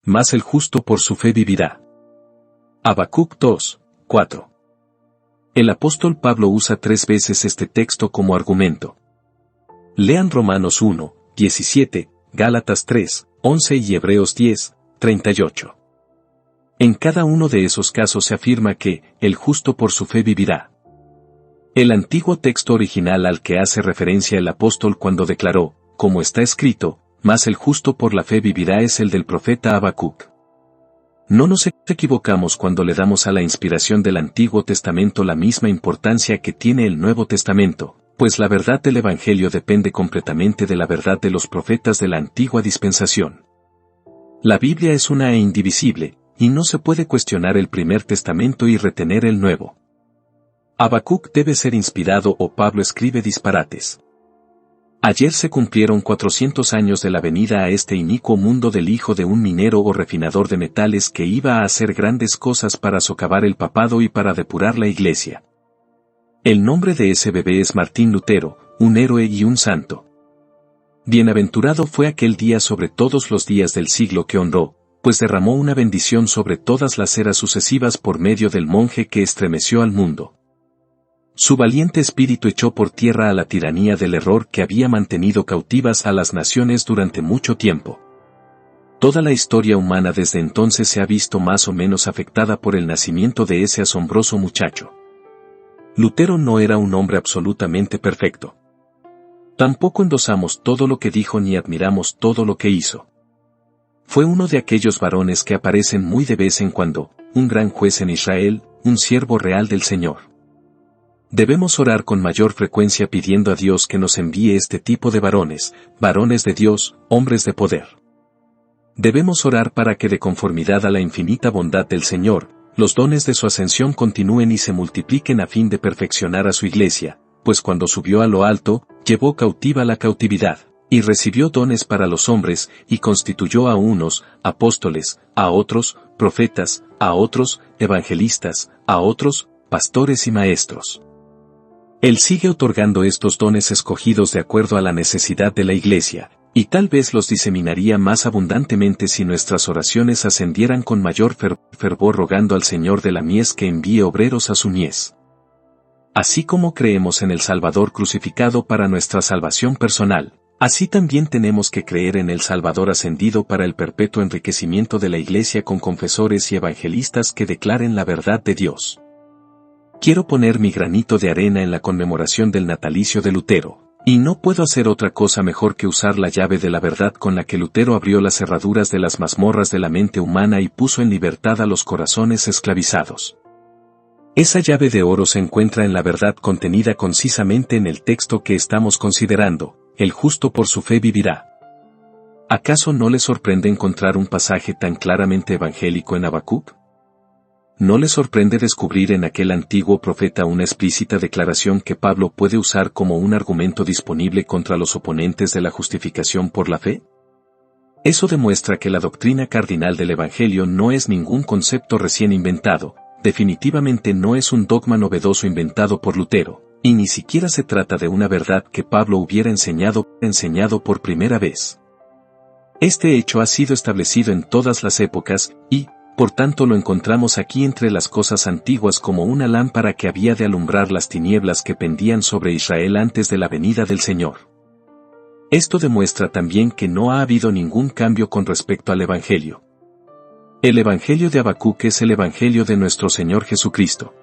mas el justo por su fe vivirá. Habacuc 2, 4. El apóstol Pablo usa 3 veces este texto como argumento. Lean Romanos 1, 17, Gálatas 3, 11 y Hebreos 10, 38. En cada uno de esos casos se afirma que, el justo por su fe vivirá. El antiguo texto original al que hace referencia el apóstol cuando declaró, como está escrito, mas el justo por la fe vivirá es el del profeta Habacuc. No nos equivocamos cuando le damos a la inspiración del Antiguo Testamento la misma importancia que tiene el Nuevo Testamento, pues la verdad del Evangelio depende completamente de la verdad de los profetas de la antigua dispensación. La Biblia es una e indivisible, y no se puede cuestionar el Primer Testamento y retener el Nuevo. Habacuc debe ser inspirado o Pablo escribe disparates. Ayer se cumplieron 400 años de la venida a este inicuo mundo del hijo de un minero o refinador de metales que iba a hacer grandes cosas para socavar el papado y para depurar la iglesia. El nombre de ese bebé es Martín Lutero, un héroe y un santo. Bienaventurado fue aquel día sobre todos los días del siglo que honró, pues derramó una bendición sobre todas las eras sucesivas por medio del monje que estremeció al mundo. Su valiente espíritu echó por tierra a la tiranía del error que había mantenido cautivas a las naciones durante mucho tiempo. Toda la historia humana desde entonces se ha visto más o menos afectada por el nacimiento de ese asombroso muchacho. Lutero no era un hombre absolutamente perfecto. Tampoco endosamos todo lo que dijo ni admiramos todo lo que hizo. Fue uno de aquellos varones que aparecen muy de vez en cuando, un gran juez en Israel, un siervo real del Señor. Debemos orar con mayor frecuencia pidiendo a Dios que nos envíe este tipo de varones, varones de Dios, hombres de poder. Debemos orar para que de conformidad a la infinita bondad del Señor, los dones de su ascensión continúen y se multipliquen a fin de perfeccionar a su iglesia, pues cuando subió a lo alto, llevó cautiva la cautividad, y recibió dones para los hombres, y constituyó a unos, apóstoles, a otros, profetas, a otros, evangelistas, a otros, pastores y maestros. Él sigue otorgando estos dones escogidos de acuerdo a la necesidad de la iglesia, y tal vez los diseminaría más abundantemente si nuestras oraciones ascendieran con mayor fervor rogando al Señor de la mies que envíe obreros a su mies. Así como creemos en el Salvador crucificado para nuestra salvación personal, así también tenemos que creer en el Salvador ascendido para el perpetuo enriquecimiento de la iglesia con confesores y evangelistas que declaren la verdad de Dios. Quiero poner mi granito de arena en la conmemoración del natalicio de Lutero, y no puedo hacer otra cosa mejor que usar la llave de la verdad con la que Lutero abrió las cerraduras de las mazmorras de la mente humana y puso en libertad a los corazones esclavizados. Esa llave de oro se encuentra en la verdad contenida concisamente en el texto que estamos considerando, el justo por su fe vivirá. ¿Acaso no le sorprende encontrar un pasaje tan claramente evangélico en Habacuc? ¿No le sorprende descubrir en aquel antiguo profeta una explícita declaración que Pablo puede usar como un argumento disponible contra los oponentes de la justificación por la fe? Eso demuestra que la doctrina cardinal del Evangelio no es ningún concepto recién inventado, definitivamente no es un dogma novedoso inventado por Lutero, y ni siquiera se trata de una verdad que Pablo hubiera enseñado por primera vez. Este hecho ha sido establecido en todas las épocas, y, por tanto lo encontramos aquí entre las cosas antiguas como una lámpara que había de alumbrar las tinieblas que pendían sobre Israel antes de la venida del Señor. Esto demuestra también que no ha habido ningún cambio con respecto al Evangelio. El Evangelio de Habacuc es el Evangelio de nuestro Señor Jesucristo.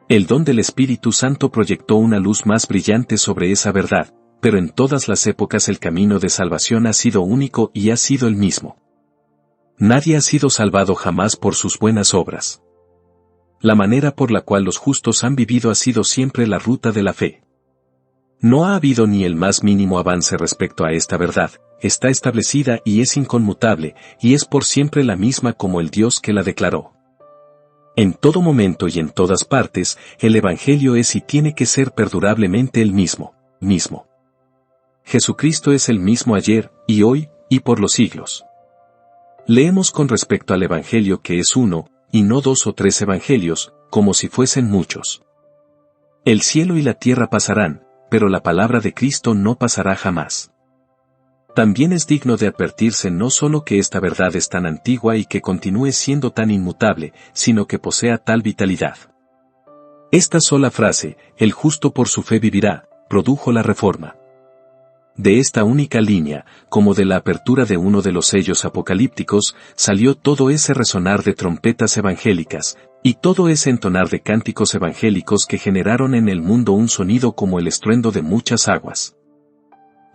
El don del Espíritu Santo proyectó una luz más brillante sobre esa verdad, pero en todas las épocas el camino de salvación ha sido único y ha sido el mismo. Nadie ha sido salvado jamás por sus buenas obras. La manera por la cual los justos han vivido ha sido siempre la ruta de la fe. No ha habido ni el más mínimo avance respecto a esta verdad, está establecida y es inconmutable, y es por siempre la misma como el Dios que la declaró. En todo momento y en todas partes, el Evangelio es y tiene que ser perdurablemente el mismo. Jesucristo es el mismo ayer, y hoy, y por los siglos. Leemos con respecto al Evangelio que es uno, y no 2 o 3 evangelios, como si fuesen muchos. El cielo y la tierra pasarán, pero la palabra de Cristo no pasará jamás. También es digno de advertirse no solo que esta verdad es tan antigua y que continúe siendo tan inmutable, sino que posea tal vitalidad. Esta sola frase, el justo por su fe vivirá, produjo la reforma. De esta única línea, como de la apertura de uno de los sellos apocalípticos, salió todo ese resonar de trompetas evangélicas, y todo ese entonar de cánticos evangélicos que generaron en el mundo un sonido como el estruendo de muchas aguas.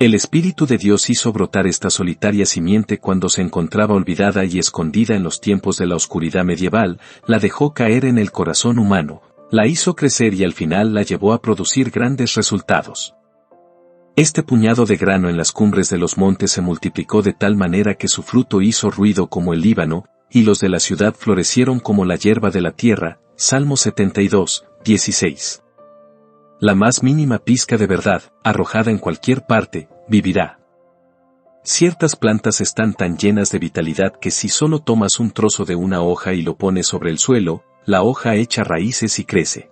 El Espíritu de Dios hizo brotar esta solitaria simiente cuando se encontraba olvidada y escondida en los tiempos de la oscuridad medieval, la dejó caer en el corazón humano, la hizo crecer y al final la llevó a producir grandes resultados. Este puñado de grano en las cumbres de los montes se multiplicó de tal manera que su fruto hizo ruido como el Líbano, y los de la ciudad florecieron como la hierba de la tierra. Salmo 72, 16. La más mínima pizca de verdad, arrojada en cualquier parte, vivirá. Ciertas plantas están tan llenas de vitalidad que si solo tomas un trozo de una hoja y lo pones sobre el suelo, la hoja echa raíces y crece.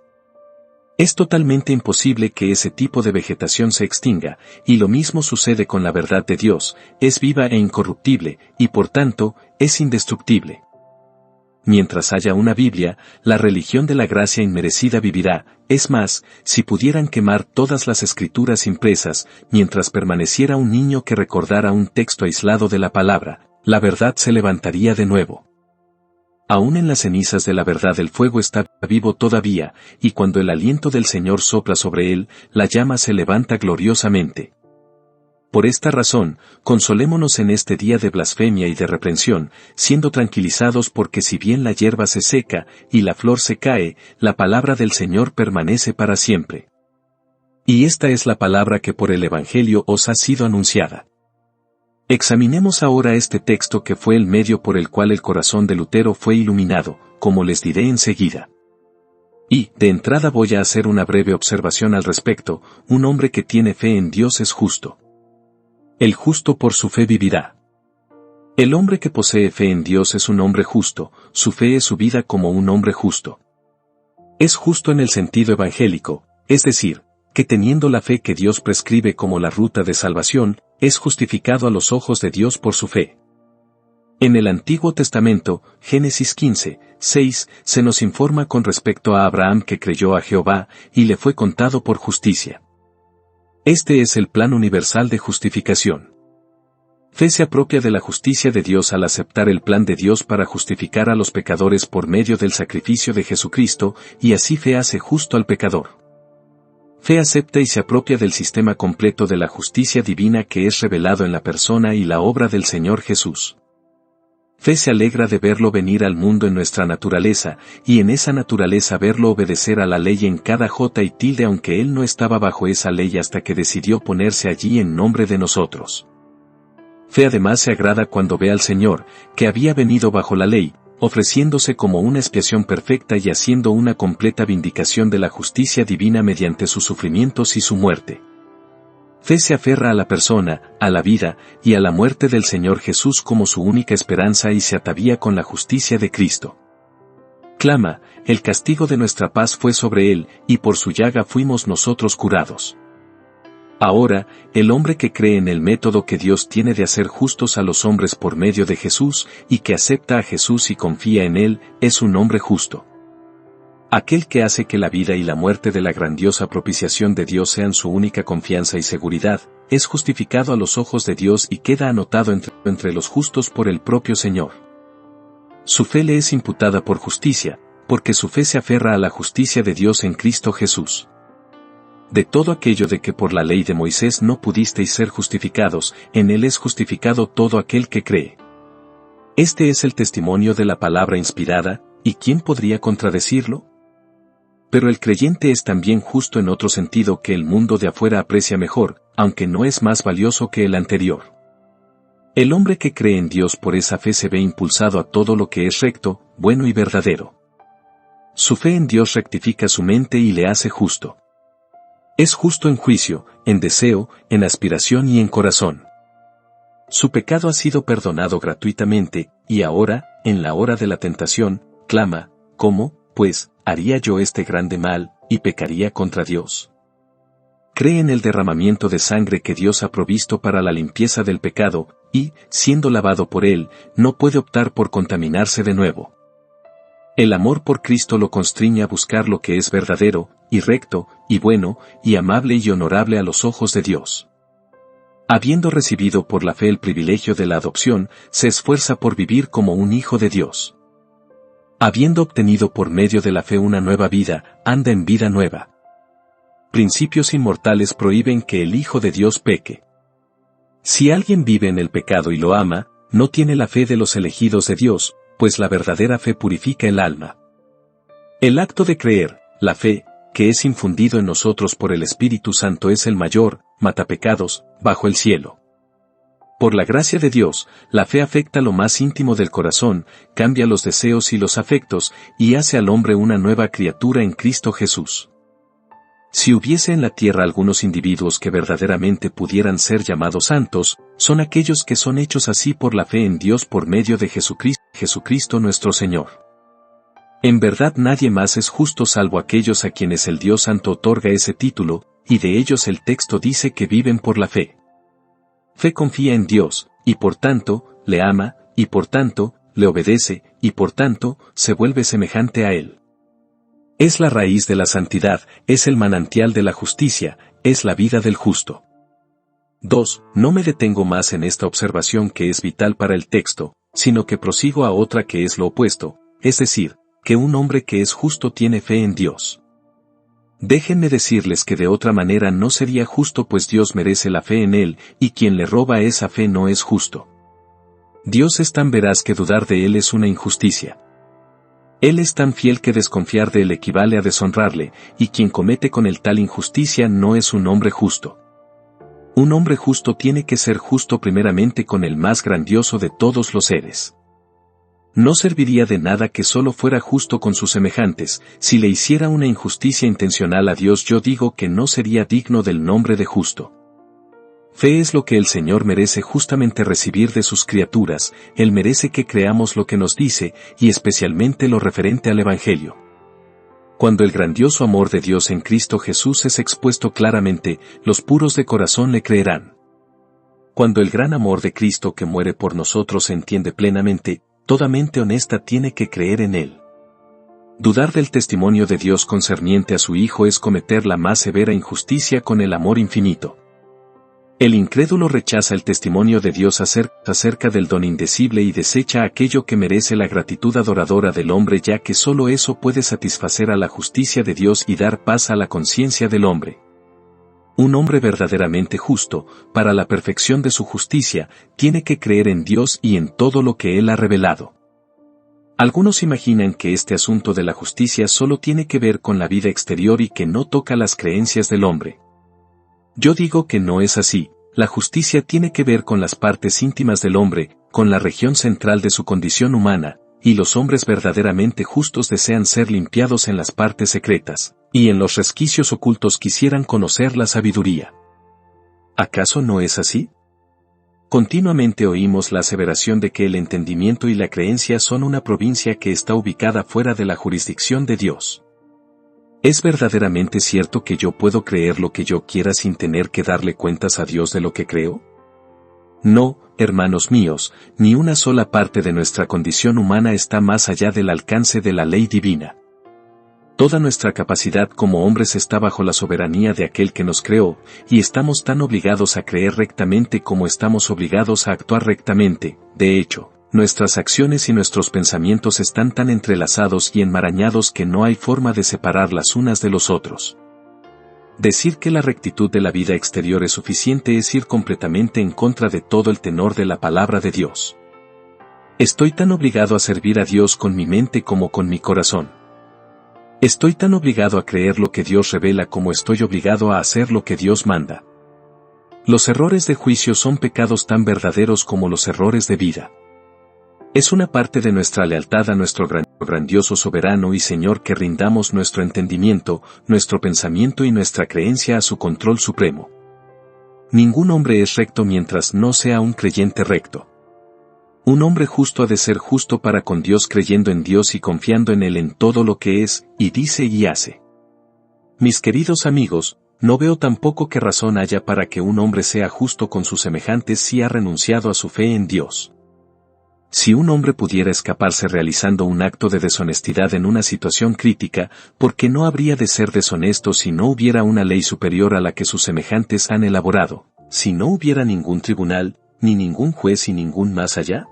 Es totalmente imposible que ese tipo de vegetación se extinga, y lo mismo sucede con la verdad de Dios, es viva e incorruptible, y por tanto, es indestructible. Mientras haya una Biblia, la religión de la gracia inmerecida vivirá, es más, si pudieran quemar todas las escrituras impresas, mientras permaneciera un niño que recordara un texto aislado de la palabra, la verdad se levantaría de nuevo. Aún en las cenizas de la verdad el fuego está vivo todavía, y cuando el aliento del Señor sopla sobre él, la llama se levanta gloriosamente. Por esta razón, consolémonos en este día de blasfemia y de reprensión, siendo tranquilizados porque si bien la hierba se seca, y la flor se cae, la palabra del Señor permanece para siempre. Y esta es la palabra que por el Evangelio os ha sido anunciada. Examinemos ahora este texto que fue el medio por el cual el corazón de Lutero fue iluminado, como les diré enseguida. Y, de entrada voy a hacer una breve observación al respecto, un hombre que tiene fe en Dios es justo. El justo por su fe vivirá. El hombre que posee fe en Dios es un hombre justo, su fe es su vida como un hombre justo. Es justo en el sentido evangélico, es decir, que teniendo la fe que Dios prescribe como la ruta de salvación, es justificado a los ojos de Dios por su fe. En el Antiguo Testamento, Génesis 15, 6, se nos informa con respecto a Abraham que creyó a Jehová, y le fue contado por justicia. Este es el plan universal de justificación. Fe se apropia de la justicia de Dios al aceptar el plan de Dios para justificar a los pecadores por medio del sacrificio de Jesucristo, y así fe hace justo al pecador. Fe acepta y se apropia del sistema completo de la justicia divina que es revelado en la persona y la obra del Señor Jesús. Fe se alegra de verlo venir al mundo en nuestra naturaleza, y en esa naturaleza verlo obedecer a la ley en cada jota y tilde aunque él no estaba bajo esa ley hasta que decidió ponerse allí en nombre de nosotros. Fe además se agrada cuando ve al Señor, que había venido bajo la ley, ofreciéndose como una expiación perfecta y haciendo una completa vindicación de la justicia divina mediante sus sufrimientos y su muerte. Fe se aferra a la persona, a la vida, y a la muerte del Señor Jesús como su única esperanza y se atavía con la justicia de Cristo. Clama, el castigo de nuestra paz fue sobre él, y por su llaga fuimos nosotros curados. Ahora, el hombre que cree en el método que Dios tiene de hacer justos a los hombres por medio de Jesús, y que acepta a Jesús y confía en él, es un hombre justo. Aquel que hace que la vida y la muerte de la grandiosa propiciación de Dios sean su única confianza y seguridad, es justificado a los ojos de Dios y queda anotado entre los justos por el propio Señor. Su fe le es imputada por justicia, porque su fe se aferra a la justicia de Dios en Cristo Jesús. De todo aquello de que por la ley de Moisés no pudisteis ser justificados, en él es justificado todo aquel que cree. Este es el testimonio de la palabra inspirada, ¿y quién podría contradecirlo? Pero el creyente es también justo en otro sentido que el mundo de afuera aprecia mejor, aunque no es más valioso que el anterior. El hombre que cree en Dios por esa fe se ve impulsado a todo lo que es recto, bueno y verdadero. Su fe en Dios rectifica su mente y le hace justo. Es justo en juicio, en deseo, en aspiración y en corazón. Su pecado ha sido perdonado gratuitamente, y ahora, en la hora de la tentación, clama, ¿cómo, pues, haría yo este grande mal, y pecaría contra Dios? cree en el derramamiento de sangre que Dios ha provisto para la limpieza del pecado, y, siendo lavado por él, no puede optar por contaminarse de nuevo. El amor por Cristo lo constriñe a buscar lo que es verdadero, y recto, y bueno, y amable y honorable a los ojos de Dios. Habiendo recibido por la fe el privilegio de la adopción, se esfuerza por vivir como un hijo de Dios. Habiendo obtenido por medio de la fe una nueva vida, anda en vida nueva. Principios inmortales prohíben que el Hijo de Dios peque. Si alguien vive en el pecado y lo ama, no tiene la fe de los elegidos de Dios, pues la verdadera fe purifica el alma. El acto de creer, la fe, que es infundido en nosotros por el Espíritu Santo es el mayor, matapecados, bajo el cielo. Por la gracia de Dios, la fe afecta lo más íntimo del corazón, cambia los deseos y los afectos, y hace al hombre una nueva criatura en Cristo Jesús. Si hubiese en la tierra algunos individuos que verdaderamente pudieran ser llamados santos, son aquellos que son hechos así por la fe en Dios por medio de Jesucristo nuestro Señor. En verdad nadie más es justo salvo aquellos a quienes el Dios Santo otorga ese título, y de ellos el texto dice que viven por la fe. Fe confía en Dios, y por tanto, le ama, y por tanto, le obedece, y por tanto, se vuelve semejante a él. Es la raíz de la santidad, es el manantial de la justicia, es la vida del justo. 2. No me detengo más en esta observación que es vital para el texto, sino que prosigo a otra que es lo opuesto, es decir, que un hombre que es justo tiene fe en Dios. Déjenme decirles que de otra manera no sería justo pues Dios merece la fe en él, y quien le roba esa fe no es justo. Dios es tan veraz que dudar de él es una injusticia. Él es tan fiel que desconfiar de él equivale a deshonrarle, y quien comete con él tal injusticia no es un hombre justo. Un hombre justo tiene que ser justo primeramente con el más grandioso de todos los seres. No serviría de nada que solo fuera justo con sus semejantes, si le hiciera una injusticia intencional a Dios yo digo que no sería digno del nombre de justo. Fe es lo que el Señor merece justamente recibir de sus criaturas, Él merece que creamos lo que nos dice, y especialmente lo referente al Evangelio. Cuando el grandioso amor de Dios en Cristo Jesús es expuesto claramente, los puros de corazón le creerán. Cuando el gran amor de Cristo que muere por nosotros se entiende plenamente, toda mente honesta tiene que creer en Él. Dudar del testimonio de Dios concerniente a su Hijo es cometer la más severa injusticia con el amor infinito. El incrédulo rechaza el testimonio de Dios acerca del don indecible y desecha aquello que merece la gratitud adoradora del hombre ya que solo eso puede satisfacer a la justicia de Dios y dar paz a la conciencia del hombre. Un hombre verdaderamente justo, para la perfección de su justicia, tiene que creer en Dios y en todo lo que Él ha revelado. Algunos imaginan que este asunto de la justicia solo tiene que ver con la vida exterior y que no toca las creencias del hombre. Yo digo que no es así, la justicia tiene que ver con las partes íntimas del hombre, con la región central de su condición humana, y los hombres verdaderamente justos desean ser limpiados en las partes secretas, y en los resquicios ocultos quisieran conocer la sabiduría. ¿Acaso no es así? Continuamente oímos la aseveración de que el entendimiento y la creencia son una provincia que está ubicada fuera de la jurisdicción de Dios. ¿Es verdaderamente cierto que yo puedo creer lo que yo quiera sin tener que darle cuentas a Dios de lo que creo? No, hermanos míos, ni una sola parte de nuestra condición humana está más allá del alcance de la ley divina. Toda nuestra capacidad como hombres está bajo la soberanía de aquel que nos creó, y estamos tan obligados a creer rectamente como estamos obligados a actuar rectamente. De hecho, nuestras acciones y nuestros pensamientos están tan entrelazados y enmarañados que no hay forma de separar las unas de los otros. Decir que la rectitud de la vida exterior es suficiente es ir completamente en contra de todo el tenor de la palabra de Dios. Estoy tan obligado a servir a Dios con mi mente como con mi corazón. Estoy tan obligado a creer lo que Dios revela como estoy obligado a hacer lo que Dios manda. Los errores de juicio son pecados tan verdaderos como los errores de vida. Es una parte de nuestra lealtad a nuestro grandioso soberano y Señor que rindamos nuestro entendimiento, nuestro pensamiento y nuestra creencia a su control supremo. Ningún hombre es recto mientras no sea un creyente recto. Un hombre justo ha de ser justo para con Dios creyendo en Dios y confiando en Él en todo lo que es, y dice y hace. Mis queridos amigos, no veo tampoco qué razón haya para que un hombre sea justo con sus semejantes si ha renunciado a su fe en Dios. Si un hombre pudiera escaparse realizando un acto de deshonestidad en una situación crítica, ¿por qué no habría de ser deshonesto si no hubiera una ley superior a la que sus semejantes han elaborado, si no hubiera ningún tribunal, ni ningún juez y ningún más allá?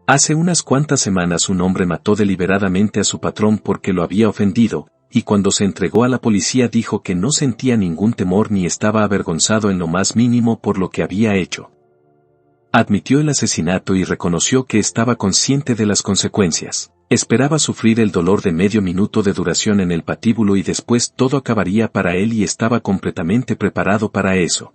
Hace unas cuantas semanas un hombre mató deliberadamente a su patrón porque lo había ofendido, y cuando se entregó a la policía dijo que no sentía ningún temor ni estaba avergonzado en lo más mínimo por lo que había hecho. Admitió el asesinato y reconoció que estaba consciente de las consecuencias. Esperaba sufrir el dolor de medio minuto de duración en el patíbulo y después todo acabaría para él y estaba completamente preparado para eso.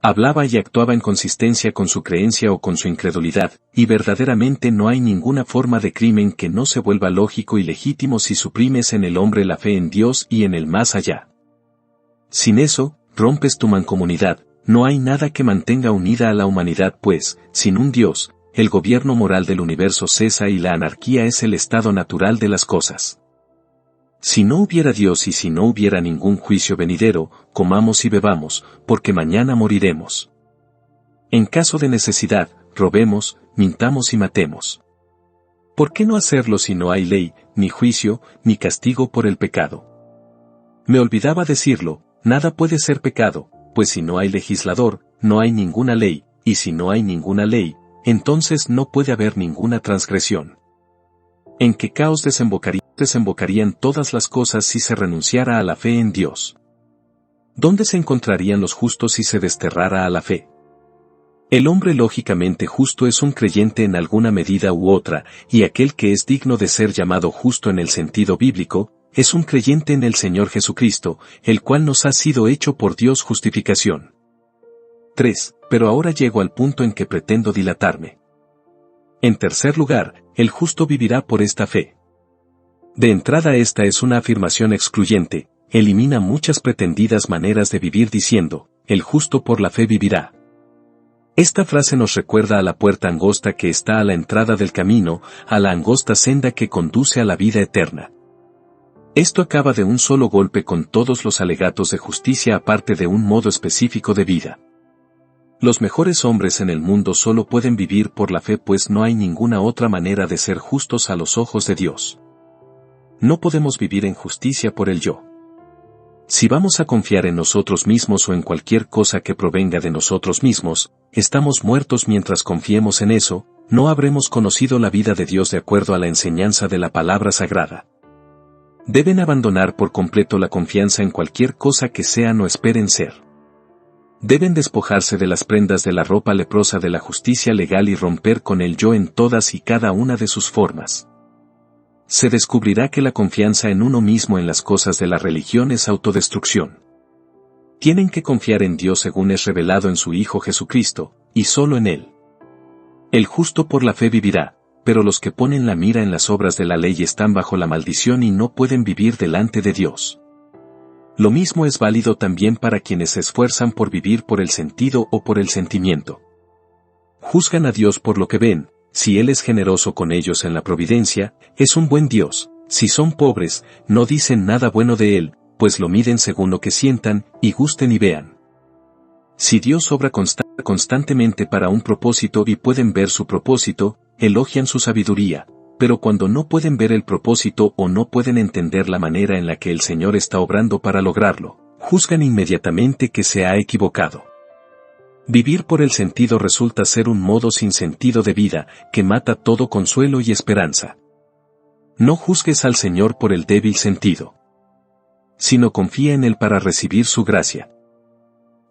Hablaba y actuaba en consistencia con su creencia o con su incredulidad, y verdaderamente no hay ninguna forma de crimen que no se vuelva lógico y legítimo si suprimes en el hombre la fe en Dios y en el más allá. Sin eso, rompes tu mancomunidad, no hay nada que mantenga unida a la humanidad pues, sin un Dios, el gobierno moral del universo cesa y la anarquía es el estado natural de las cosas. Si no hubiera Dios y si no hubiera ningún juicio venidero, comamos y bebamos, porque mañana moriremos. En caso de necesidad, robemos, mintamos y matemos. ¿Por qué no hacerlo si no hay ley, ni juicio, ni castigo por el pecado? Me olvidaba decirlo, nada puede ser pecado, pues si no hay legislador, no hay ninguna ley, y si no hay ninguna ley, entonces no puede haber ninguna transgresión. ¿En qué caos desembocarían todas las cosas si se renunciara a la fe en Dios? ¿Dónde se encontrarían los justos si se desterrara a la fe? El hombre lógicamente justo es un creyente en alguna medida u otra, y aquel que es digno de ser llamado justo en el sentido bíblico, es un creyente en el Señor Jesucristo, el cual nos ha sido hecho por Dios justificación. 3. Pero ahora llego al punto en que pretendo dilatarme. En tercer lugar, el justo vivirá por esta fe. De entrada esta es una afirmación excluyente, elimina muchas pretendidas maneras de vivir diciendo, el justo por la fe vivirá. Esta frase nos recuerda a la puerta angosta que está a la entrada del camino, a la angosta senda que conduce a la vida eterna. Esto acaba de un solo golpe con todos los alegatos de justicia aparte de un modo específico de vida. Los mejores hombres en el mundo solo pueden vivir por la fe pues no hay ninguna otra manera de ser justos a los ojos de Dios. No podemos vivir en justicia por el yo. Si vamos a confiar en nosotros mismos o en cualquier cosa que provenga de nosotros mismos, estamos muertos mientras confiemos en eso, no habremos conocido la vida de Dios de acuerdo a la enseñanza de la palabra sagrada. Deben abandonar por completo la confianza en cualquier cosa que sean o esperen ser. Deben despojarse de las prendas de la ropa leprosa de la justicia legal y romper con el yo en todas y cada una de sus formas. Se descubrirá que la confianza en uno mismo en las cosas de la religión es autodestrucción. Tienen que confiar en Dios según es revelado en su Hijo Jesucristo, y solo en Él. El justo por la fe vivirá, pero los que ponen la mira en las obras de la ley están bajo la maldición y no pueden vivir delante de Dios. Lo mismo es válido también para quienes se esfuerzan por vivir por el sentido o por el sentimiento. Juzgan a Dios por lo que ven, si Él es generoso con ellos en la providencia, es un buen Dios, si son pobres, no dicen nada bueno de Él, pues lo miden según lo que sientan, y gusten y vean. Si Dios obra constantemente para un propósito y pueden ver su propósito, elogian su sabiduría, pero cuando no pueden ver el propósito o no pueden entender la manera en la que el Señor está obrando para lograrlo, juzgan inmediatamente que se ha equivocado. Vivir por el sentido resulta ser un modo sin sentido de vida, que mata todo consuelo y esperanza. No juzgues al Señor por el débil sentido, sino confía en Él para recibir su gracia.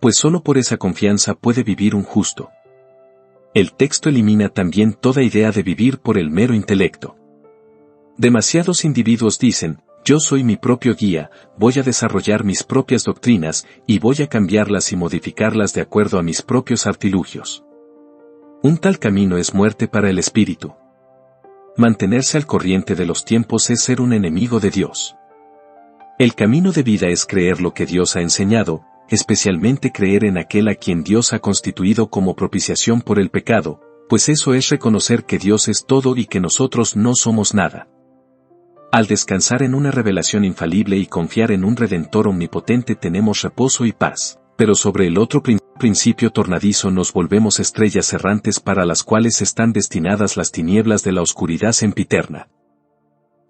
Pues solo por esa confianza puede vivir un justo. El texto elimina también toda idea de vivir por el mero intelecto. Demasiados individuos dicen, yo soy mi propio guía, voy a desarrollar mis propias doctrinas, y voy a cambiarlas y modificarlas de acuerdo a mis propios artilugios. Un tal camino es muerte para el espíritu. Mantenerse al corriente de los tiempos es ser un enemigo de Dios. El camino de vida es creer lo que Dios ha enseñado, especialmente creer en aquel a quien Dios ha constituido como propiciación por el pecado, pues eso es reconocer que Dios es todo y que nosotros no somos nada. Al descansar en una revelación infalible y confiar en un Redentor omnipotente tenemos reposo y paz, pero sobre el otro principio tornadizo nos volvemos estrellas errantes para las cuales están destinadas las tinieblas de la oscuridad sempiterna.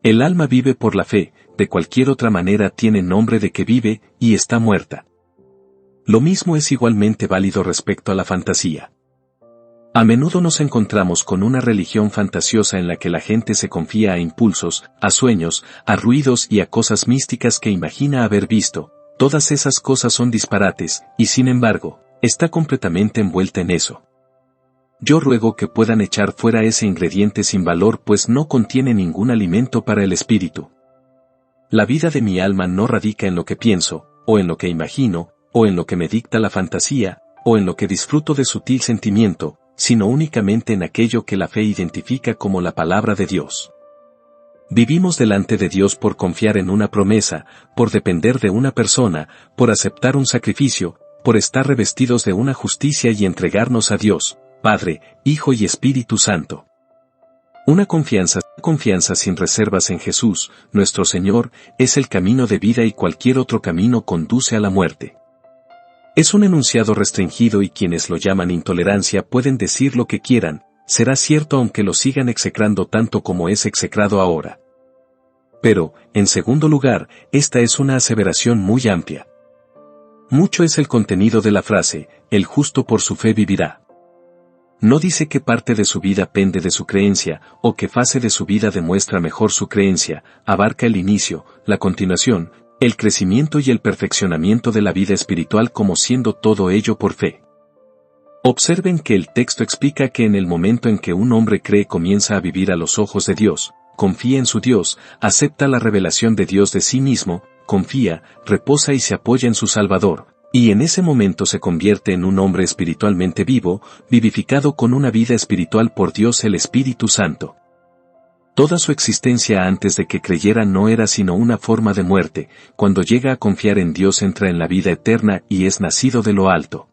El alma vive por la fe, de cualquier otra manera tiene nombre de que vive, y está muerta. Lo mismo es igualmente válido respecto a la fantasía. A menudo nos encontramos con una religión fantasiosa en la que la gente se confía a impulsos, a sueños, a ruidos y a cosas místicas que imagina haber visto. Todas esas cosas son disparates, y sin embargo, está completamente envuelta en eso. Yo ruego que puedan echar fuera ese ingrediente sin valor pues no contiene ningún alimento para el espíritu. La vida de mi alma no radica en lo que pienso, o en lo que imagino, o en lo que me dicta la fantasía, o en lo que disfruto de sutil sentimiento, sino únicamente en aquello que la fe identifica como la palabra de Dios. Vivimos delante de Dios por confiar en una promesa, por depender de una persona, por aceptar un sacrificio, por estar revestidos de una justicia y entregarnos a Dios, Padre, Hijo y Espíritu Santo. Una confianza sin reservas en Jesús, nuestro Señor, es el camino de vida y cualquier otro camino conduce a la muerte. Es un enunciado restringido y quienes lo llaman intolerancia pueden decir lo que quieran, será cierto aunque lo sigan execrando tanto como es execrado ahora. Pero, en segundo lugar, esta es una aseveración muy amplia. Mucho es el contenido de la frase, el justo por su fe vivirá. No dice qué parte de su vida pende de su creencia, o qué fase de su vida demuestra mejor su creencia, abarca el inicio, la continuación, el crecimiento y el perfeccionamiento de la vida espiritual como siendo todo ello por fe. Observen que el texto explica que en el momento en que un hombre cree comienza a vivir a los ojos de Dios, confía en su Dios, acepta la revelación de Dios de sí mismo, confía, reposa y se apoya en su Salvador, y en ese momento se convierte en un hombre espiritualmente vivo, vivificado con una vida espiritual por Dios el Espíritu Santo. Toda su existencia antes de que creyera no era sino una forma de muerte, cuando llega a confiar en Dios entra en la vida eterna y es nacido de lo alto.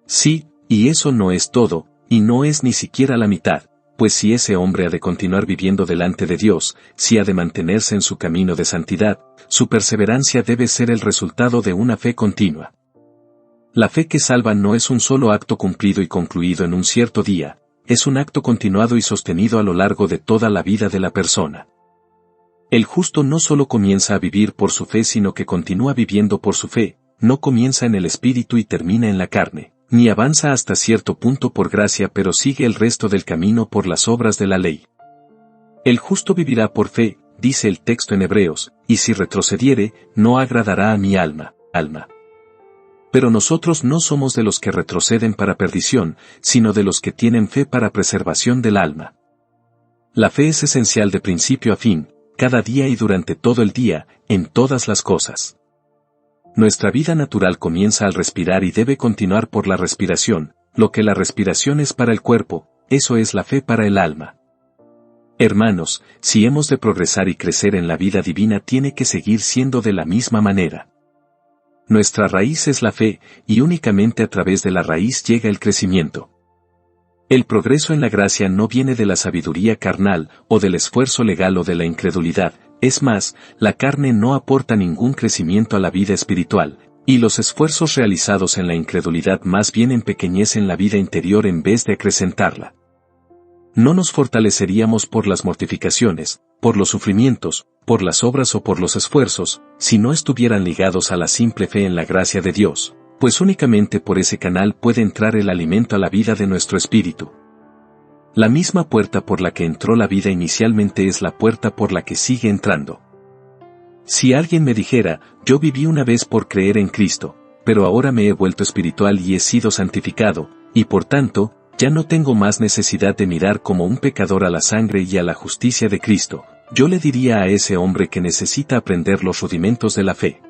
Sí, y eso no es todo, y no es ni siquiera la mitad, pues si ese hombre ha de continuar viviendo delante de Dios, si ha de mantenerse en su camino de santidad, su perseverancia debe ser el resultado de una fe continua. La fe que salva no es un solo acto cumplido y concluido en un cierto día, es un acto continuado y sostenido a lo largo de toda la vida de la persona. El justo no solo comienza a vivir por su fe sino que continúa viviendo por su fe, no comienza en el espíritu y termina en la carne, ni avanza hasta cierto punto por gracia pero sigue el resto del camino por las obras de la ley. El justo vivirá por fe, dice el texto en Hebreos, y si retrocediere, no agradará a mi alma. Pero nosotros no somos de los que retroceden para perdición, sino de los que tienen fe para preservación del alma. La fe es esencial de principio a fin, cada día y durante todo el día, en todas las cosas. Nuestra vida natural comienza al respirar y debe continuar por la respiración, lo que la respiración es para el cuerpo, eso es la fe para el alma. Hermanos, si hemos de progresar y crecer en la vida divina tiene que seguir siendo de la misma manera. Nuestra raíz es la fe, y únicamente a través de la raíz llega el crecimiento. El progreso en la gracia no viene de la sabiduría carnal, o del esfuerzo legal o de la incredulidad, es más, la carne no aporta ningún crecimiento a la vida espiritual, y los esfuerzos realizados en la incredulidad más bien empequeñecen la vida interior en vez de acrecentarla. No nos fortaleceríamos por las mortificaciones, por los sufrimientos, por las obras o por los esfuerzos, si no estuvieran ligados a la simple fe en la gracia de Dios, pues únicamente por ese canal puede entrar el alimento a la vida de nuestro espíritu. La misma puerta por la que entró la vida inicialmente es la puerta por la que sigue entrando. Si alguien me dijera, yo viví una vez por creer en Cristo, pero ahora me he vuelto espiritual y he sido santificado, y por tanto, ya no tengo más necesidad de mirar como un pecador a la sangre y a la justicia de Cristo, yo le diría a ese hombre que necesita aprender los rudimentos de la fe.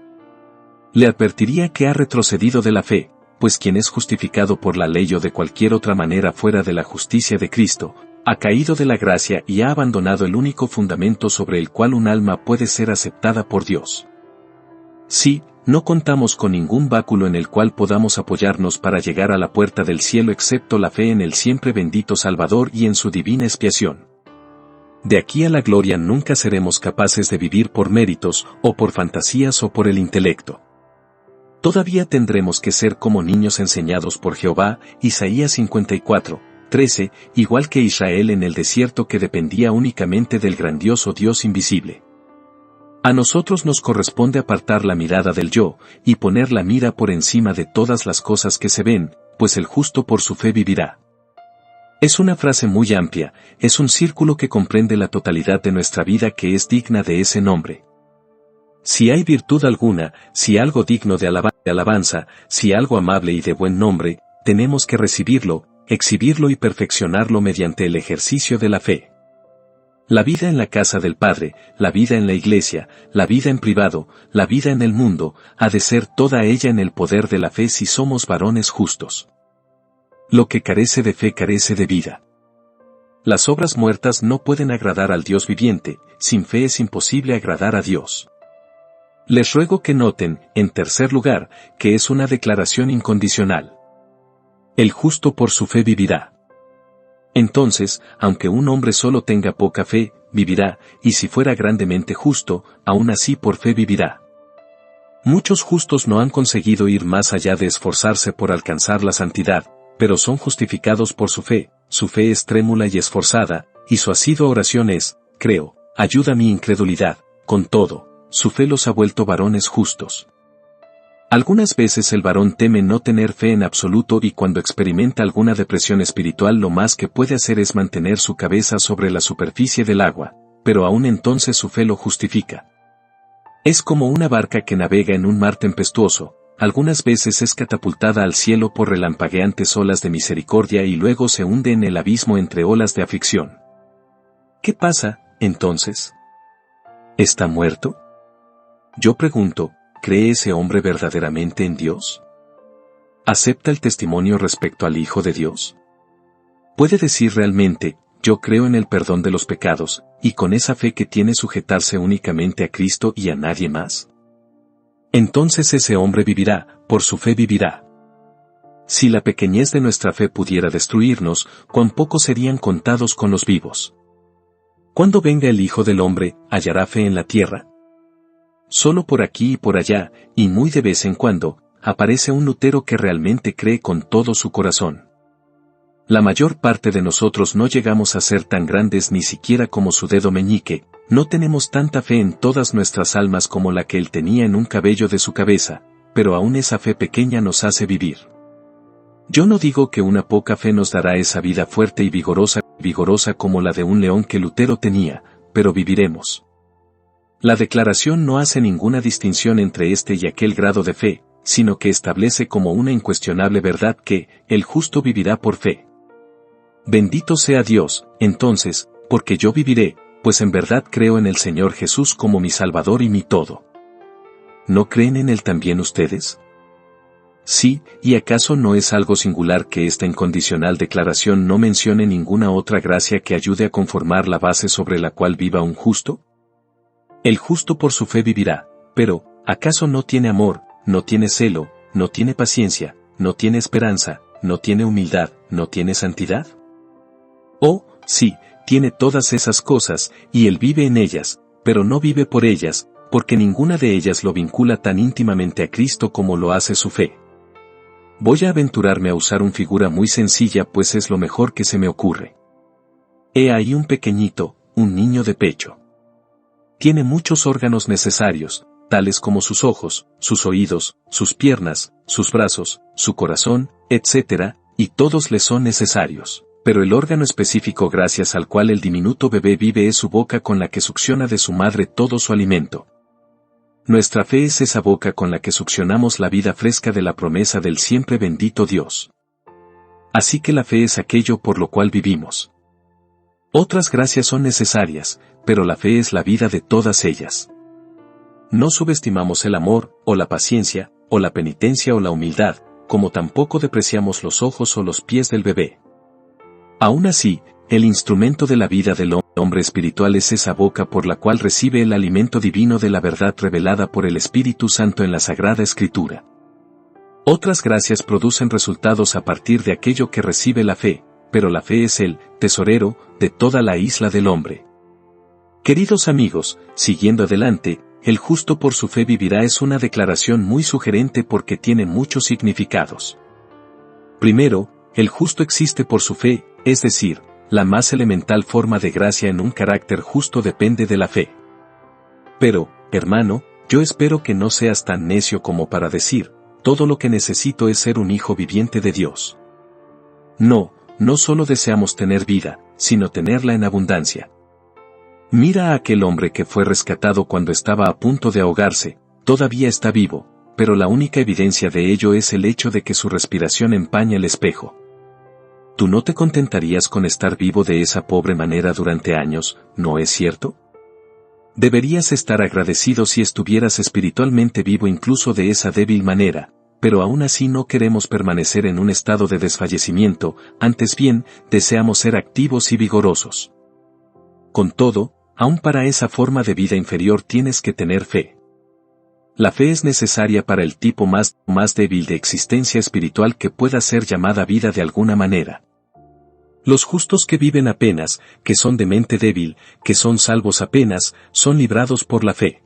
Le advertiría que ha retrocedido de la fe, pues quien es justificado por la ley o de cualquier otra manera fuera de la justicia de Cristo, ha caído de la gracia y ha abandonado el único fundamento sobre el cual un alma puede ser aceptada por Dios. Sí, no contamos con ningún báculo en el cual podamos apoyarnos para llegar a la puerta del cielo excepto la fe en el siempre bendito Salvador y en su divina expiación. De aquí a la gloria nunca seremos capaces de vivir por méritos, o por fantasías o por el intelecto. Todavía tendremos que ser como niños enseñados por Jehová, Isaías 54:13, igual que Israel en el desierto que dependía únicamente del grandioso Dios invisible. A nosotros nos corresponde apartar la mirada del yo, y poner la mira por encima de todas las cosas que se ven, pues el justo por su fe vivirá. Es una frase muy amplia, es un círculo que comprende la totalidad de nuestra vida que es digna de ese nombre. Si hay virtud alguna, si algo digno de alabanza, si algo amable y de buen nombre, tenemos que recibirlo, exhibirlo y perfeccionarlo mediante el ejercicio de la fe. La vida en la casa del Padre, la vida en la iglesia, la vida en privado, la vida en el mundo, ha de ser toda ella en el poder de la fe si somos varones justos. Lo que carece de fe carece de vida. Las obras muertas no pueden agradar al Dios viviente, sin fe es imposible agradar a Dios. Les ruego que noten, en tercer lugar, que es una declaración incondicional. El justo por su fe vivirá. Entonces, aunque un hombre solo tenga poca fe, vivirá, y si fuera grandemente justo, aún así por fe vivirá. Muchos justos no han conseguido ir más allá de esforzarse por alcanzar la santidad, pero son justificados por su fe es trémula y esforzada, y su asidua oración es, creo, ayuda mi incredulidad, con todo, su fe los ha vuelto varones justos. Algunas veces el varón teme no tener fe en absoluto y cuando experimenta alguna depresión espiritual lo más que puede hacer es mantener su cabeza sobre la superficie del agua, pero aún entonces su fe lo justifica. Es como una barca que navega en un mar tempestuoso, algunas veces es catapultada al cielo por relampagueantes olas de misericordia y luego se hunde en el abismo entre olas de aflicción. ¿Qué pasa, entonces? ¿Está muerto? Yo pregunto, ¿cree ese hombre verdaderamente en Dios? ¿Acepta el testimonio respecto al Hijo de Dios? ¿Puede decir realmente, yo creo en el perdón de los pecados, y con esa fe que tiene sujetarse únicamente a Cristo y a nadie más? Entonces ese hombre vivirá, por su fe vivirá. Si la pequeñez de nuestra fe pudiera destruirnos, cuán pocos serían contados con los vivos. Cuando venga el Hijo del Hombre, ¿hallará fe en la tierra? Solo por aquí y por allá, y muy de vez en cuando, aparece un Lutero que realmente cree con todo su corazón. La mayor parte de nosotros no llegamos a ser tan grandes ni siquiera como su dedo meñique, no tenemos tanta fe en todas nuestras almas como la que él tenía en un cabello de su cabeza, pero aún esa fe pequeña nos hace vivir. Yo no digo que una poca fe nos dará esa vida fuerte y vigorosa como la de un león que Lutero tenía, pero viviremos. La declaración no hace ninguna distinción entre este y aquel grado de fe, sino que establece como una incuestionable verdad que, el justo vivirá por fe. Bendito sea Dios, entonces, porque yo viviré, pues en verdad creo en el Señor Jesús como mi Salvador y mi todo. ¿No creen en Él también ustedes? Sí, ¿y acaso no es algo singular que esta incondicional declaración no mencione ninguna otra gracia que ayude a conformar la base sobre la cual viva un justo? El justo por su fe vivirá, pero, ¿acaso no tiene amor, no tiene celo, no tiene paciencia, no tiene esperanza, no tiene humildad, no tiene santidad? Oh, sí, tiene todas esas cosas, y él vive en ellas, pero no vive por ellas, porque ninguna de ellas lo vincula tan íntimamente a Cristo como lo hace su fe. Voy a aventurarme a usar una figura muy sencilla pues es lo mejor que se me ocurre. He ahí un pequeñito, un niño de pecho. Tiene muchos órganos necesarios, tales como sus ojos, sus oídos, sus piernas, sus brazos, su corazón, etc., y todos le son necesarios. Pero el órgano específico gracias al cual el diminuto bebé vive es su boca con la que succiona de su madre todo su alimento. Nuestra fe es esa boca con la que succionamos la vida fresca de la promesa del siempre bendito Dios. Así que la fe es aquello por lo cual vivimos. Otras gracias son necesarias, pero la fe es la vida de todas ellas. No subestimamos el amor, o la paciencia, o la penitencia o la humildad, como tampoco depreciamos los ojos o los pies del bebé. Aún así, el instrumento de la vida del hombre espiritual es esa boca por la cual recibe el alimento divino de la verdad revelada por el Espíritu Santo en la Sagrada Escritura. Otras gracias producen resultados a partir de aquello que recibe la fe, pero la fe es el tesorero de toda la isla del hombre. Queridos amigos, siguiendo adelante, el justo por su fe vivirá es una declaración muy sugerente porque tiene muchos significados. Primero, el justo existe por su fe, es decir, la más elemental forma de gracia en un carácter justo depende de la fe. Pero, hermano, yo espero que no seas tan necio como para decir, todo lo que necesito es ser un hijo viviente de Dios. No, no solo deseamos tener vida, sino tenerla en abundancia. Mira a aquel hombre que fue rescatado cuando estaba a punto de ahogarse, todavía está vivo, pero la única evidencia de ello es el hecho de que su respiración empaña el espejo. ¿Tú no te contentarías con estar vivo de esa pobre manera durante años, no es cierto? Deberías estar agradecido si estuvieras espiritualmente vivo incluso de esa débil manera, pero aún así no queremos permanecer en un estado de desfallecimiento, antes bien, deseamos ser activos y vigorosos. Con todo, aún para esa forma de vida inferior tienes que tener fe. La fe es necesaria para el tipo más débil de existencia espiritual que pueda ser llamada vida de alguna manera. Los justos que viven apenas, que son de mente débil, que son salvos apenas, son librados por la fe.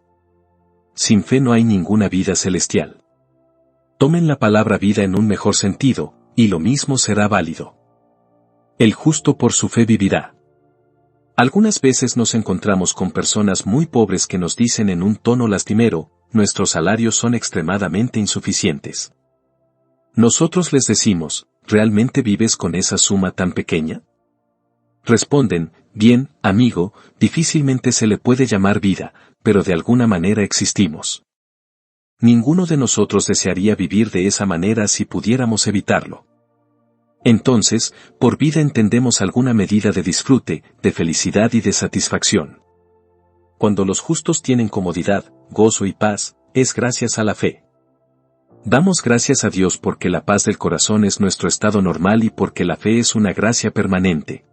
Sin fe no hay ninguna vida celestial. Tomen la palabra vida en un mejor sentido, y lo mismo será válido. El justo por su fe vivirá. Algunas veces nos encontramos con personas muy pobres que nos dicen en un tono lastimero, nuestros salarios son extremadamente insuficientes. Nosotros les decimos, ¿realmente vives con esa suma tan pequeña? Responden, bien, amigo, difícilmente se le puede llamar vida, pero de alguna manera existimos. Ninguno de nosotros desearía vivir de esa manera si pudiéramos evitarlo. Entonces, por vida entendemos alguna medida de disfrute, de felicidad y de satisfacción. Cuando los justos tienen comodidad, gozo y paz, es gracias a la fe. Damos gracias a Dios porque la paz del corazón es nuestro estado normal y porque la fe es una gracia permanente.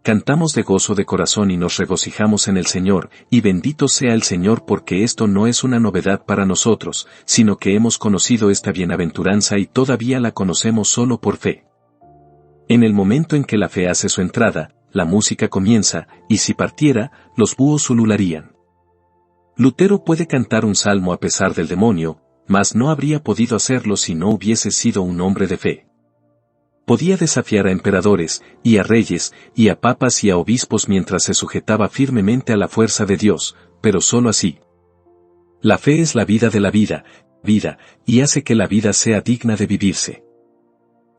Cantamos de gozo de corazón y nos regocijamos en el Señor, y bendito sea el Señor porque esto no es una novedad para nosotros, sino que hemos conocido esta bienaventuranza y todavía la conocemos solo por fe. En el momento en que la fe hace su entrada, la música comienza, y si partiera, los búhos ulularían. Lutero puede cantar un salmo a pesar del demonio, mas no habría podido hacerlo si no hubiese sido un hombre de fe. Podía desafiar a emperadores, y a reyes, y a papas y a obispos mientras se sujetaba firmemente a la fuerza de Dios, pero solo así. La fe es la vida de la vida, y hace que la vida sea digna de vivirse.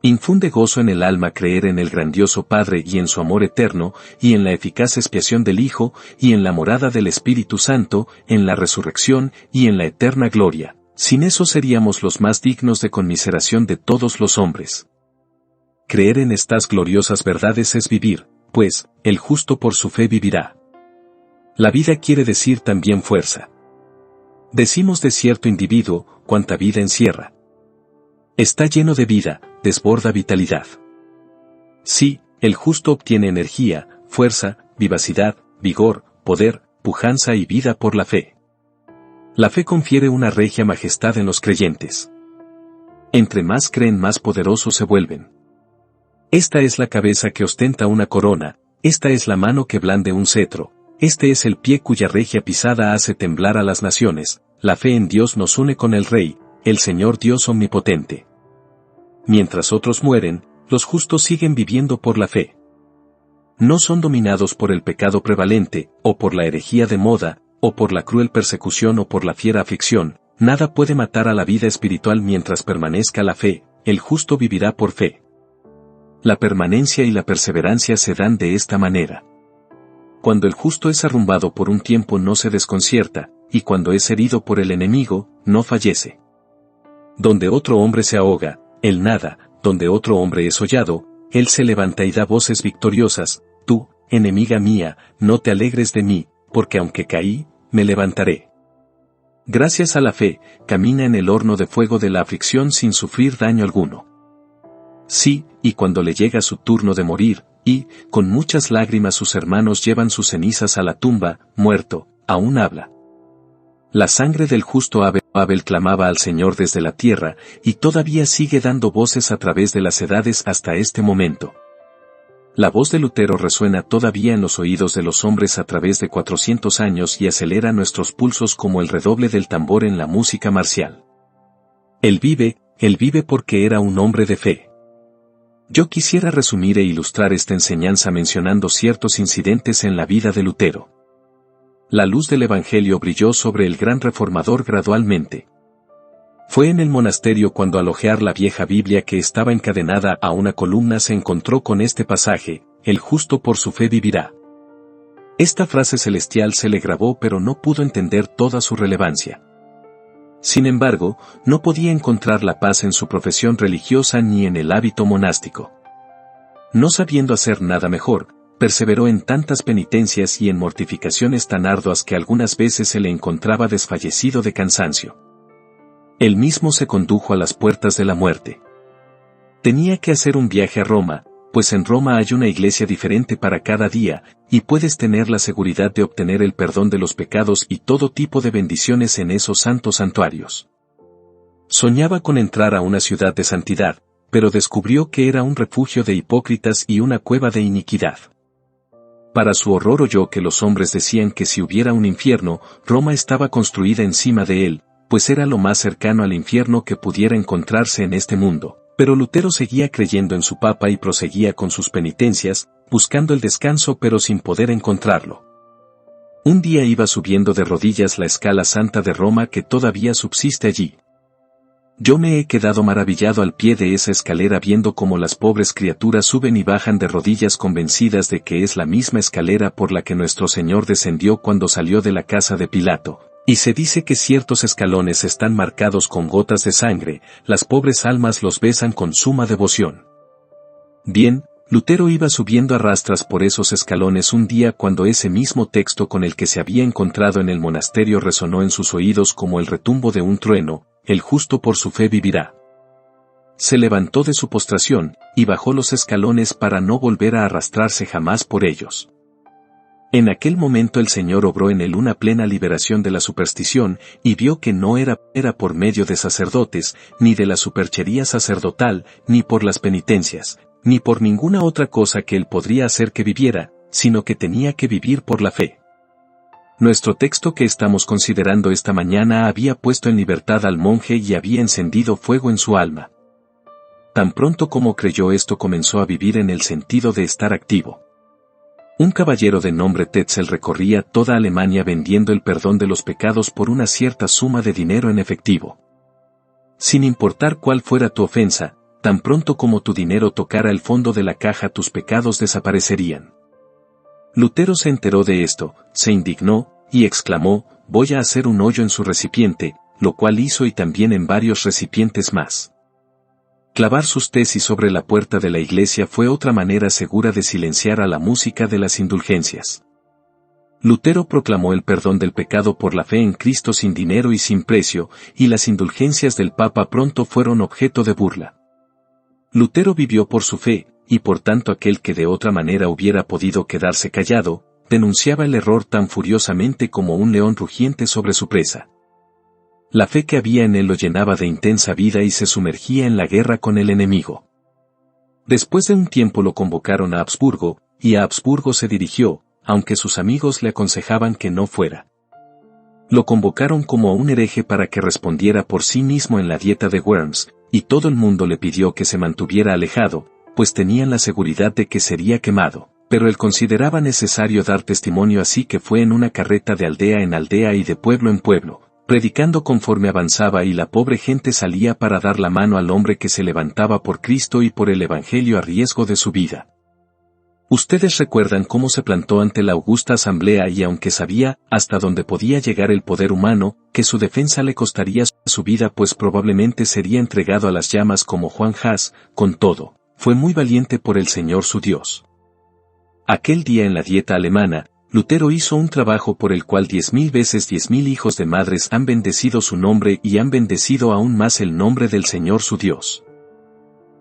Infunde gozo en el alma creer en el grandioso Padre y en su amor eterno, y en la eficaz expiación del Hijo, y en la morada del Espíritu Santo, en la resurrección, y en la eterna gloria. Sin eso seríamos los más dignos de conmiseración de todos los hombres. Creer en estas gloriosas verdades es vivir, pues, el justo por su fe vivirá. La vida quiere decir también fuerza. Decimos de cierto individuo, cuánta vida encierra. Está lleno de vida, desborda vitalidad. Sí, el justo obtiene energía, fuerza, vivacidad, vigor, poder, pujanza y vida por la fe. La fe confiere una regia majestad en los creyentes. Entre más creen, más poderosos se vuelven. Esta es la cabeza que ostenta una corona, esta es la mano que blande un cetro, este es el pie cuya regia pisada hace temblar a las naciones. La fe en Dios nos une con el Rey, el Señor Dios omnipotente. Mientras otros mueren, los justos siguen viviendo por la fe. No son dominados por el pecado prevalente, o por la herejía de moda, o por la cruel persecución o por la fiera aflicción. Nada puede matar a la vida espiritual mientras permanezca la fe, el justo vivirá por fe. La permanencia y la perseverancia se dan de esta manera. Cuando el justo es arrumbado por un tiempo no se desconcierta, y cuando es herido por el enemigo, no fallece. Donde otro hombre se ahoga, él nada, donde otro hombre es hollado, él se levanta y da voces victoriosas. Tú, enemiga mía, no te alegres de mí, porque aunque caí, me levantaré. Gracias a la fe, camina en el horno de fuego de la aflicción sin sufrir daño alguno. Sí, y cuando le llega su turno de morir, y, con muchas lágrimas sus hermanos llevan sus cenizas a la tumba, muerto, aún habla. La sangre del justo Abel clamaba al Señor desde la tierra, y todavía sigue dando voces a través de las edades hasta este momento. La voz de Lutero resuena todavía en los oídos de los hombres a través de 400 años y acelera nuestros pulsos como el redoble del tambor en la música marcial. Él vive porque era un hombre de fe. Yo quisiera resumir e ilustrar esta enseñanza mencionando ciertos incidentes en la vida de Lutero. La luz del Evangelio brilló sobre el gran reformador gradualmente. Fue en el monasterio cuando al hojear la vieja Biblia que estaba encadenada a una columna se encontró con este pasaje: el justo por su fe vivirá. Esta frase celestial se le grabó, pero no pudo entender toda su relevancia. Sin embargo, no podía encontrar la paz en su profesión religiosa ni en el hábito monástico. No sabiendo hacer nada mejor, perseveró en tantas penitencias y en mortificaciones tan arduas que algunas veces se le encontraba desfallecido de cansancio. Él mismo se condujo a las puertas de la muerte. Tenía que hacer un viaje a Roma, pues en Roma hay una iglesia diferente para cada día, y puedes tener la seguridad de obtener el perdón de los pecados y todo tipo de bendiciones en esos santos santuarios. Soñaba con entrar a una ciudad de santidad, pero descubrió que era un refugio de hipócritas y una cueva de iniquidad. Para su horror oyó que los hombres decían que si hubiera un infierno, Roma estaba construida encima de él, pues era lo más cercano al infierno que pudiera encontrarse en este mundo. Pero Lutero seguía creyendo en su papa y proseguía con sus penitencias, buscando el descanso pero sin poder encontrarlo. Un día iba subiendo de rodillas la escala santa de Roma que todavía subsiste allí. Yo me he quedado maravillado al pie de esa escalera viendo cómo las pobres criaturas suben y bajan de rodillas convencidas de que es la misma escalera por la que nuestro Señor descendió cuando salió de la casa de Pilato. Y se dice que ciertos escalones están marcados con gotas de sangre, las pobres almas los besan con suma devoción. Bien, Lutero iba subiendo a rastras por esos escalones un día cuando ese mismo texto con el que se había encontrado en el monasterio resonó en sus oídos como el retumbo de un trueno: el justo por su fe vivirá. Se levantó de su postración, y bajó los escalones para no volver a arrastrarse jamás por ellos. En aquel momento el Señor obró en él una plena liberación de la superstición, y vio que no era por medio de sacerdotes, ni de la superchería sacerdotal, ni por las penitencias, ni por ninguna otra cosa que él podría hacer que viviera, sino que tenía que vivir por la fe. Nuestro texto que estamos considerando esta mañana había puesto en libertad al monje y había encendido fuego en su alma. Tan pronto como creyó esto, comenzó a vivir en el sentido de estar activo. Un caballero de nombre Tetzel recorría toda Alemania vendiendo el perdón de los pecados por una cierta suma de dinero en efectivo. Sin importar cuál fuera tu ofensa, tan pronto como tu dinero tocara el fondo de la caja, tus pecados desaparecerían. Lutero se enteró de esto, se indignó, y exclamó: voy a hacer un hoyo en su recipiente, lo cual hizo, y también en varios recipientes más. Clavar sus tesis sobre la puerta de la iglesia fue otra manera segura de silenciar a la música de las indulgencias. Lutero proclamó el perdón del pecado por la fe en Cristo sin dinero y sin precio, y las indulgencias del Papa pronto fueron objeto de burla. Lutero vivió por su fe, y por tanto aquel que de otra manera hubiera podido quedarse callado, denunciaba el error tan furiosamente como un león rugiente sobre su presa. La fe que había en él lo llenaba de intensa vida y se sumergía en la guerra con el enemigo. Después de un tiempo lo convocaron a Habsburgo, y a Habsburgo se dirigió, aunque sus amigos le aconsejaban que no fuera. Lo convocaron como a un hereje para que respondiera por sí mismo en la dieta de Worms, y todo el mundo le pidió que se mantuviera alejado, pues tenían la seguridad de que sería quemado. Pero él consideraba necesario dar testimonio, así que fue en una carreta de aldea en aldea y de pueblo en pueblo, predicando conforme avanzaba, y la pobre gente salía para dar la mano al hombre que se levantaba por Cristo y por el Evangelio a riesgo de su vida. Ustedes recuerdan cómo se plantó ante la augusta asamblea y, aunque sabía hasta dónde podía llegar el poder humano, que su defensa le costaría su vida, pues probablemente sería entregado a las llamas como Juan Hus, con todo, fue muy valiente por el Señor su Dios. Aquel día en la dieta alemana, Lutero hizo un trabajo por el cual 10.000 veces 10.000 hijos de madres han bendecido su nombre y han bendecido aún más el nombre del Señor su Dios.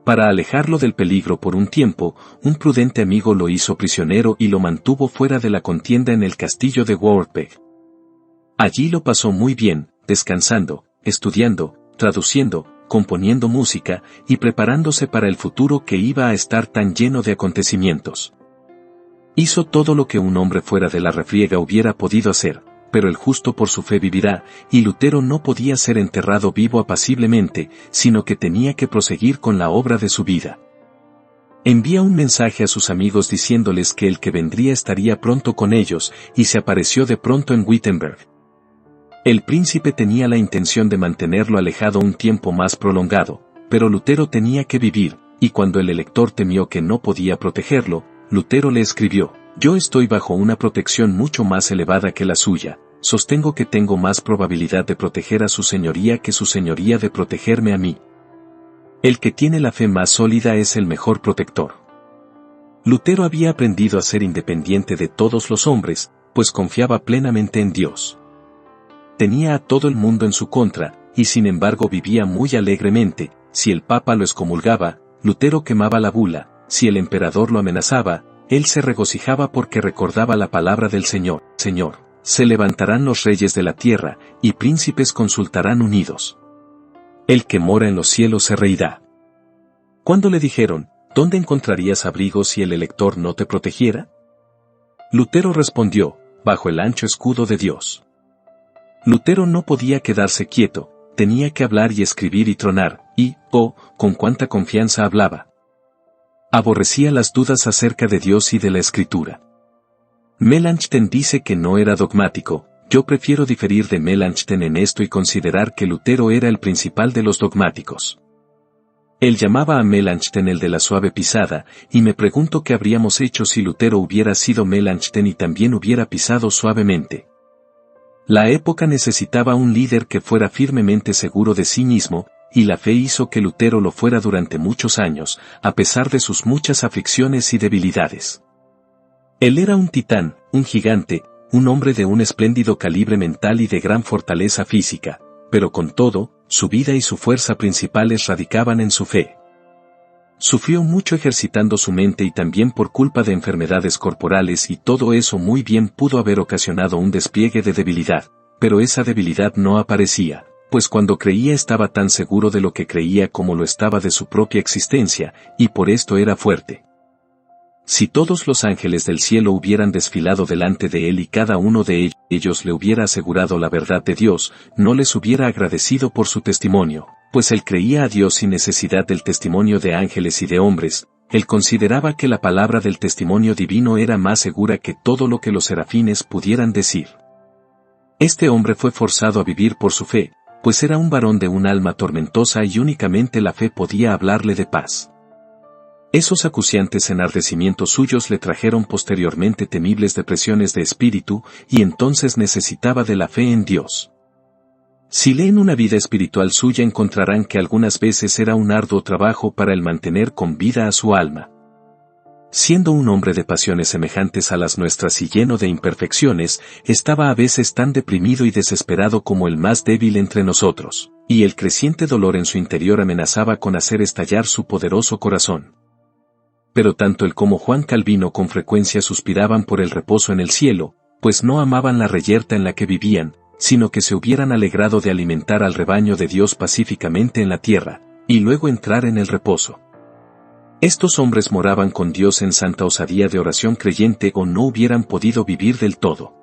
Para alejarlo del peligro por un tiempo, un prudente amigo lo hizo prisionero y lo mantuvo fuera de la contienda en el castillo de Wartburg. Allí lo pasó muy bien, descansando, estudiando, traduciendo, componiendo música y preparándose para el futuro que iba a estar tan lleno de acontecimientos. Hizo todo lo que un hombre fuera de la refriega hubiera podido hacer, pero el justo por su fe vivirá, y Lutero no podía ser enterrado vivo apaciblemente, sino que tenía que proseguir con la obra de su vida. Envía un mensaje a sus amigos diciéndoles que el que vendría estaría pronto con ellos, y se apareció de pronto en Wittenberg. El príncipe tenía la intención de mantenerlo alejado un tiempo más prolongado, pero Lutero tenía que vivir, y cuando el elector temió que no podía protegerlo, Lutero le escribió: «Yo estoy bajo una protección mucho más elevada que la suya, sostengo que tengo más probabilidad de proteger a su señoría que su señoría de protegerme a mí. El que tiene la fe más sólida es el mejor protector». Lutero había aprendido a ser independiente de todos los hombres, pues confiaba plenamente en Dios. Tenía a todo el mundo en su contra, y sin embargo vivía muy alegremente. Si el Papa lo excomulgaba, Lutero quemaba la bula; si el emperador lo amenazaba, él se regocijaba porque recordaba la palabra del Señor: «Señor, se levantarán los reyes de la tierra, y príncipes consultarán unidos. El que mora en los cielos se reirá». Cuando le dijeron: «¿Dónde encontrarías abrigo si el elector no te protegiera?», Lutero respondió: «Bajo el ancho escudo de Dios». Lutero no podía quedarse quieto, tenía que hablar y escribir y tronar, y, oh, con cuánta confianza hablaba. Aborrecía las dudas acerca de Dios y de la Escritura. Melanchthon dice que no era dogmático. Yo prefiero diferir de Melanchthon en esto y considerar que Lutero era el principal de los dogmáticos. Él llamaba a Melanchthon el de la suave pisada, y me pregunto qué habríamos hecho si Lutero hubiera sido Melanchthon y también hubiera pisado suavemente. La época necesitaba un líder que fuera firmemente seguro de sí mismo, y la fe hizo que Lutero lo fuera durante muchos años, a pesar de sus muchas aflicciones y debilidades. Él era un titán, un gigante, un hombre de un espléndido calibre mental y de gran fortaleza física, pero con todo, su vida y su fuerza principales radicaban en su fe. Sufrió mucho ejercitando su mente y también por culpa de enfermedades corporales, y todo eso muy bien pudo haber ocasionado un despliegue de debilidad, pero esa debilidad no aparecía, pues cuando creía estaba tan seguro de lo que creía como lo estaba de su propia existencia, y por esto era fuerte. Si todos los ángeles del cielo hubieran desfilado delante de él y cada uno de ellos le hubiera asegurado la verdad de Dios, no les hubiera agradecido por su testimonio, pues él creía a Dios sin necesidad del testimonio de ángeles y de hombres. Él consideraba que la palabra del testimonio divino era más segura que todo lo que los serafines pudieran decir. Este hombre fue forzado a vivir por su fe, pues era un varón de un alma tormentosa y únicamente la fe podía hablarle de paz. Esos acuciantes enardecimientos suyos le trajeron posteriormente temibles depresiones de espíritu, y entonces necesitaba de la fe en Dios. Si leen una vida espiritual suya encontrarán que algunas veces era un arduo trabajo para el mantener con vida a su alma. Siendo un hombre de pasiones semejantes a las nuestras y lleno de imperfecciones, estaba a veces tan deprimido y desesperado como el más débil entre nosotros, y el creciente dolor en su interior amenazaba con hacer estallar su poderoso corazón. Pero tanto él como Juan Calvino con frecuencia suspiraban por el reposo en el cielo, pues no amaban la reyerta en la que vivían, sino que se hubieran alegrado de alimentar al rebaño de Dios pacíficamente en la tierra, y luego entrar en el reposo. Estos hombres moraban con Dios en santa osadía de oración creyente o no hubieran podido vivir del todo.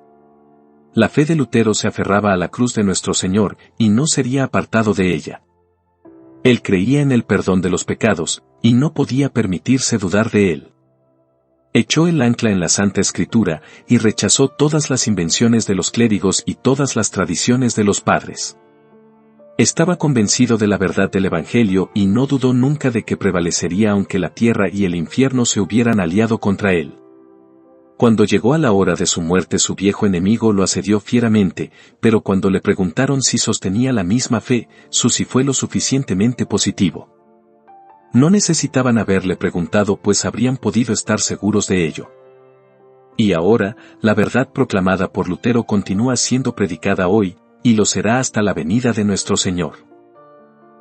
La fe de Lutero se aferraba a la cruz de nuestro Señor, y no sería apartado de ella. Él creía en el perdón de los pecados, y no podía permitirse dudar de él. Echó el ancla en la Santa Escritura, y rechazó todas las invenciones de los clérigos y todas las tradiciones de los padres. Estaba convencido de la verdad del Evangelio y no dudó nunca de que prevalecería aunque la tierra y el infierno se hubieran aliado contra él. Cuando llegó a la hora de su muerte su viejo enemigo lo asedió fieramente, pero cuando le preguntaron si sostenía la misma fe, su sí fue lo suficientemente positivo. No necesitaban haberle preguntado pues habrían podido estar seguros de ello. Y ahora, la verdad proclamada por Lutero continúa siendo predicada hoy, y lo será hasta la venida de nuestro Señor.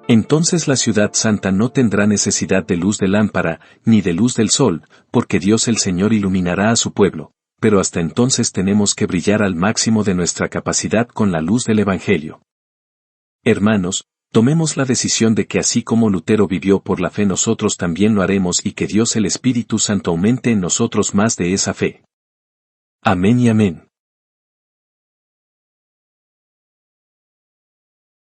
Entonces la ciudad santa no tendrá necesidad de luz de lámpara, ni de luz del sol, porque Dios el Señor iluminará a su pueblo, pero hasta entonces tenemos que brillar al máximo de nuestra capacidad con la luz del Evangelio. Hermanos, Tomemos la decisión de que así como Lutero vivió por la fe nosotros también lo haremos y que Dios el Espíritu Santo aumente en nosotros más de esa fe. Amén y amén.